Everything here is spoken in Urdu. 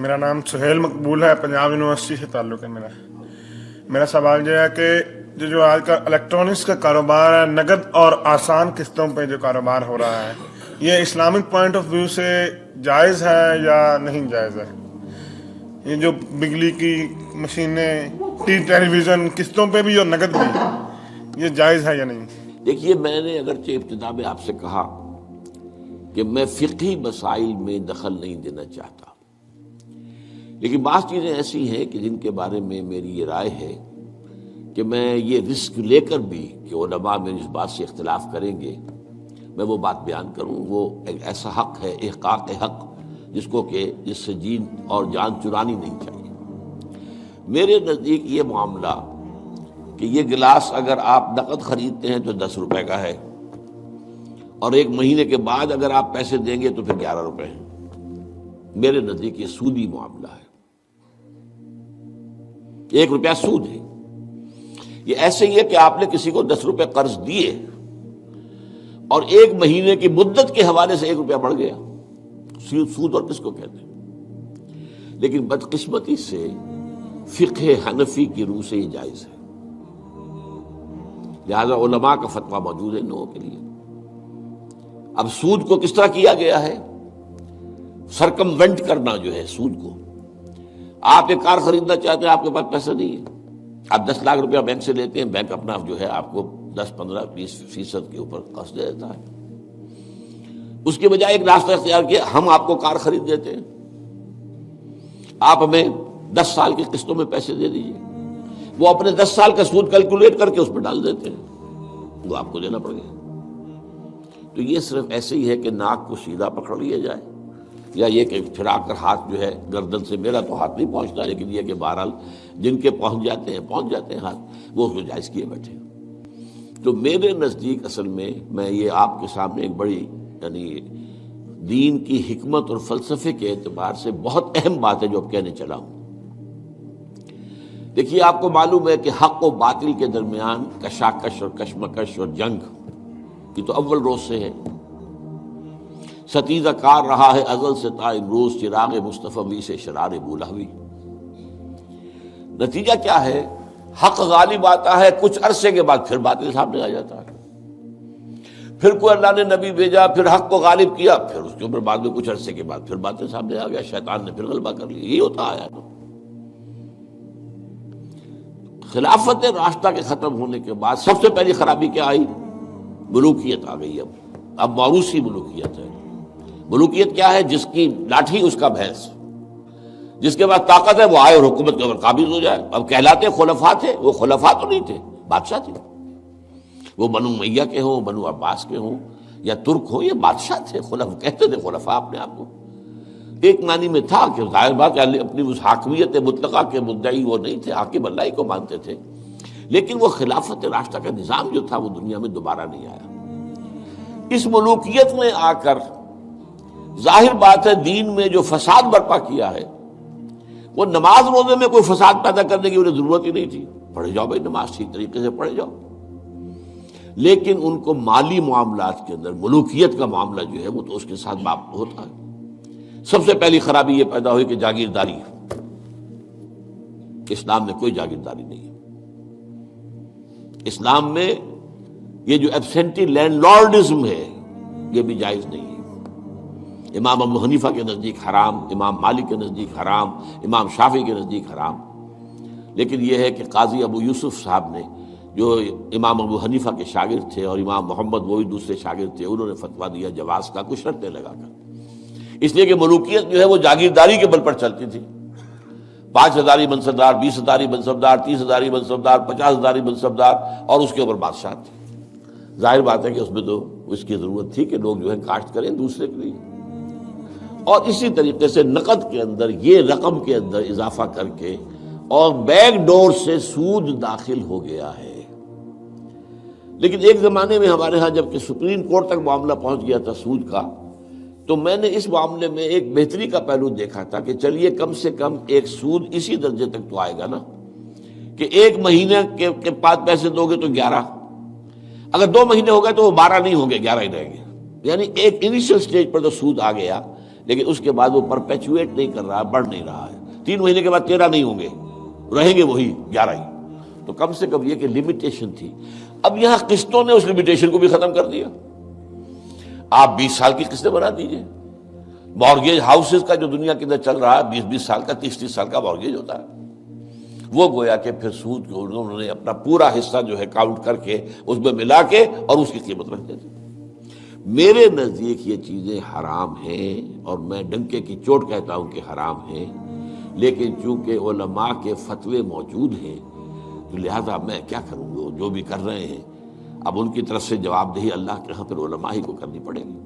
میرا نام سہیل مقبول ہے، پنجاب یونیورسٹی سے تعلق ہے میرا سوال یہ ہے کہ جو آج کا الیکٹرانکس کا کاروبار ہے، نقد اور آسان قسطوں پہ جو کاروبار ہو رہا ہے، یہ اسلامک پوائنٹ آف ویو سے جائز ہے یا نہیں جائز ہے؟ یہ جو بجلی کی مشینیں، ٹیلی ویژن قسطوں پہ بھی اور نقد بھی، یہ جائز ہے یا نہیں؟ دیکھیے، میں نے اگرچہ ابتدا میں آپ سے کہا کہ میں فقہی مسائل میں دخل نہیں دینا چاہتا، لیکن بعض چیزیں ایسی ہیں کہ جن کے بارے میں میری یہ رائے ہے کہ میں یہ رسک لے کر بھی کہ علماء میری اس بات سے اختلاف کریں گے، میں وہ بات بیان کروں۔ وہ ایک ایسا حق ہے، احقاق حق، جس کو کہ جس سے جین اور جان چرانی نہیں چاہیے۔ میرے نزدیک یہ معاملہ کہ یہ گلاس اگر آپ نقد خریدتے ہیں تو 10 روپے کا ہے، اور 1 مہینے کے بعد اگر آپ پیسے دیں گے تو پھر 11 روپے ہیں، میرے نزدیک یہ سودی معاملہ ہے، 1 روپیہ سود ہے۔ یہ ایسے ہی ہے کہ آپ نے کسی کو 10 روپے قرض دیے اور 1 مہینے کی مدت کے حوالے سے 1 روپیہ بڑھ گیا، سود اور کس کو کہتے ہیں؟ لیکن بدقسمتی سے فقہ حنفی کی روح سے یہ جائز ہے، لہذا علماء کا فتویٰ موجود ہے نو کے لیے۔ اب سود کو کس طرح کیا گیا ہے؟ سرکموینٹ کرنا جو ہے سود کو۔ آپ ایک کار خریدنا چاہتے ہیں، آپ کے پاس پیسہ نہیں ہے، آپ 10 لاکھ روپیہ بینک سے لیتے ہیں، بینک اپنا جو ہے آپ کو 10 15 20% کے اوپر قرض دے دیتا ہے۔ اس کے بجائے ایک راستہ اختیار کیا، ہم آپ کو کار خرید دیتے ہیں، آپ ہمیں 10 سال کی قسطوں میں پیسے دے دیجیے، وہ اپنے 10 سال کا سود کیلکولیٹ کر کے اس پہ ڈال دیتے ہیں، وہ آپ کو دینا پڑے گا۔ تو یہ صرف ایسے ہی ہے کہ ناک کو سیدھا پکڑ لیا جائے، یا یہ کہ پھرا کر ہاتھ جو ہے گردن سے، میرا تو ہاتھ نہیں پہنچتا، لیکن یہ کہ بہرحال جن کے پہنچ جاتے ہیں ہاتھ، وہ اس کو جائز کیے بیٹھے۔ تو میرے نزدیک اصل میں یہ آپ کے سامنے ایک بڑی یعنی دین کی حکمت اور فلسفے کے اعتبار سے بہت اہم بات ہے جو اب کہنے چلا ہوں۔ دیکھیے، آپ کو معلوم ہے کہ حق و باطل کے درمیان کشاکش اور کشمکش اور جنگ یہ تو اول روز سے ہے، ستیزہ کار رہا ہے ازل سے تا امروز، چراغ مصطفی سے شرار بولہوی۔ نتیجہ کیا ہے؟ حق غالب آتا ہے، کچھ عرصے کے بعد پھر باطل سامنے آ جاتا ہے، پھر کوئی اللہ نے نبی بھیجا، پھر حق کو غالب کیا، پھر اس کے اوپر بعد میں کچھ عرصے کے بعد پھر باطل سامنے آ گیا، شیطان نے پھر غلبہ کر لیا۔ یہی ہوتا آیا تو خلافت راستہ کے ختم ہونے کے بعد سب سے پہلی خرابی کیا آئی؟ ملوکیت آ گئی۔ اب موروثی ملوکیت ہے۔ ملوکیت کیا ہے؟ جس کی لاٹھی اس کا بھینس، جس کے پاس طاقت ہے وہ آئے اور حکومت کے اوپر قابض ہو جائے۔ اب کہلاتے خلفاء تھے، وہ خلفاء تو نہیں تھے، بادشاہ تھے، وہ بنو امیہ کے ہوں، بنو عباس کے ہوں یا ترک ہوں، یہ بادشاہ تھے، کہتے تھے خلفاء اپنے آپ کو۔ ایک معنی میں تھا کہ ظاہر بات ہے اپنی اس حاکمیت مطلقہ کے مدعی وہ نہیں تھے، حاکم اللہ ہی کو مانتے تھے، لیکن وہ خلافت راستہ کا نظام جو تھا وہ دنیا میں دوبارہ نہیں آیا۔ اس ملوکیت میں آ کر ظاہر بات ہے دین میں جو فساد برپا کیا ہے، وہ نماز روزے میں کوئی فساد پیدا کرنے کی انہیں ضرورت ہی نہیں تھی، پڑھے جاؤ بھائی نماز، ٹھیک طریقے سے پڑھے جاؤ، لیکن ان کو مالی معاملات کے اندر ملوکیت کا معاملہ جو ہے وہ تو اس کے ساتھ باپ ہوتا ہے۔ سب سے پہلی خرابی یہ پیدا ہوئی کہ جاگیرداری، اسلام میں کوئی جاگیرداری نہیں ہے۔ اسلام میں یہ جو ایبسینٹی لینڈ لارڈزم ہے یہ بھی جائز نہیں ہے۔ امام ابو حنیفہ کے نزدیک حرام، امام مالک کے نزدیک حرام، امام شافعی کے نزدیک حرام، لیکن یہ ہے کہ قاضی ابو یوسف صاحب نے جو امام ابو حنیفہ کے شاگرد تھے اور امام محمد وہ بھی دوسرے شاگرد تھے، انہوں نے فتویٰ دیا جواز کا، کچھ شرطیں لگا کر، اس لیے کہ ملوکیت جو ہے وہ جاگیرداری کے بل پر چلتی تھی۔ 5 ہزاری منصبدار، 20 ہزاری منصبدار، 30 ہزاری منصبدار، 50 ہزاری منصبدار، اور اس کے اوپر بادشاہ تھے۔ ظاہر بات ہے کہ اس میں تو اس کی ضرورت تھی کہ لوگ جو ہے کاشت کریں دوسرے کے لیے، اور اسی طریقے سے نقد کے اندر یہ رقم کے اندر اضافہ کر کے اور بیک ڈور سے سود داخل ہو گیا ہے۔ لیکن ایک زمانے میں ہمارے ہاں جب کہ سپریم کورٹ تک معاملہ پہنچ گیا تھا سود کا، تو میں نے اس معاملے میں ایک بہتری کا پہلو دیکھا تھا کہ چلیے کم سے کم ایک سود اسی درجے تک تو آئے گا نا کہ 1 مہینے کے بعد پیسے دو گے تو 11، اگر 2 مہینے ہو گئے تو وہ 12 نہیں ہوں گے، 11 ہی رہیں گے، یعنی ایک انیشل سٹیج پر تو سود آ گیا، لیکن اس کے بعد وہ پرپیچویٹ نہیں کر رہا، بڑھ نہیں رہا ہے. 3 مہینے کے بعد 13 نہیں ہوں گے، رہیں گے وہی 11 ہی. تو کم سے کم یہ کہ لمیٹیشن تھی. اب یہاں قسطوں نے اس لمیٹیشن کو بھی ختم کر دیا. آپ 20 سال کی قسطیں بنا دیجئے. مارگیج ہاؤسز کا جو دنیا کے اندر چل رہا ہے 20 سال کا، 30 سال کا مارگیج ہوتا ہے. وہ گویا کہ پھر سود کو انہوں نے اپنا پورا حصہ جو ہے کاؤنٹ کر کے اس میں ملا کے اور اس کی قیمت رکھ دیتے. میرے نزدیک یہ چیزیں حرام ہیں، اور میں ڈنکے کی چوٹ کہتا ہوں کہ حرام ہیں. لیکن چونکہ علماء کے فتوے موجود ہیں تو لہذا میں کیا کروں گا، جو بھی کر رہے ہیں اب ان کی طرف سے جواب دہی اللہ کے ہاں پھر علماء ہی کو کرنی پڑے گی.